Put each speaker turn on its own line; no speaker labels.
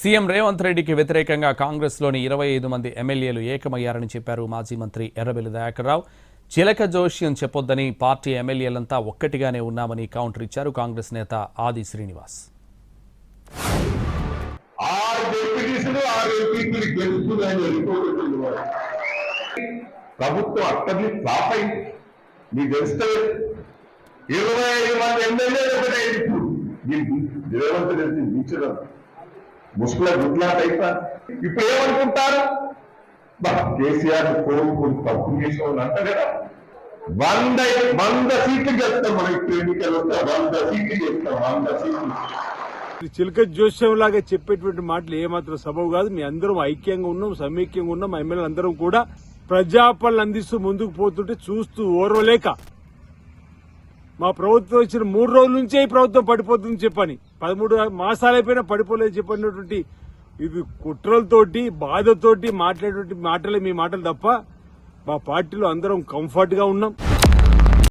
CM Revanth రెడ్డికి వ్యతిరేకంగా కాంగ్రెస్లోని 25 మంది ఎమ్మెల్యేలు ఏకమయ్యారని చెప్పారు మాజీ మంత్రి ఎర్రబెల్లి దయాకర్రావు. చిలక జోష్యం చెప్పొద్దని పార్టీ ఎమ్మెల్యేలంతా ఒక్కటిగానే ఉన్నామని కౌంటర్ ఇచ్చారు కాంగ్రెస్ నేత ఆది శ్రీనివాస్.
ప్రభుత్వం అక్కడిని ఫ్లాప్ అయింది. మీకు తెలుస్తే 25 మంది ఎమ్మెల్యేలు ఒకటే రేవంత్ రెడ్డి దించడం ముసుగుల గుట్లాట్ అయిపోయారు. ఇప్పుడు ఏమనుకుంటారు, కేసీఆర్ కోరుకుని తప్పు చేసిన అంట కదా, 100 సీట్లు చేస్తాం. మనం ఇప్పుడు ఎన్నికలు వస్తే 100 సీట్లు చేస్తాం. 100 సీట్లు
చిలక జోస్యం లాగా చెప్పేటువంటి మాటలు ఏమాత్రం సబబు కాదు. మీ అందరం ఐక్యంగా ఉన్నాం, సమైక్యంగా ఉన్నాం. మా ఎమ్మెల్యేలు అందరం కూడా ప్రజాపాలన అందిస్తూ ముందుకు పోతుంటే చూస్తూ ఓర్వలేక మా ప్రభుత్వం ఇచ్చిన 3 రోజుల నుంచే ఈ ప్రభుత్వం పడిపోతుందని చెప్పని 13 మాసాలైపోయినా పడిపోలేదు చెప్పినటువంటి ఇది కుట్రలతోటి బాధతోటి మాట్లాడేటువంటి మాటలే మీ మాటలు తప్ప మా పార్టీలో అందరం కంఫర్ట్ గా ఉన్నాం.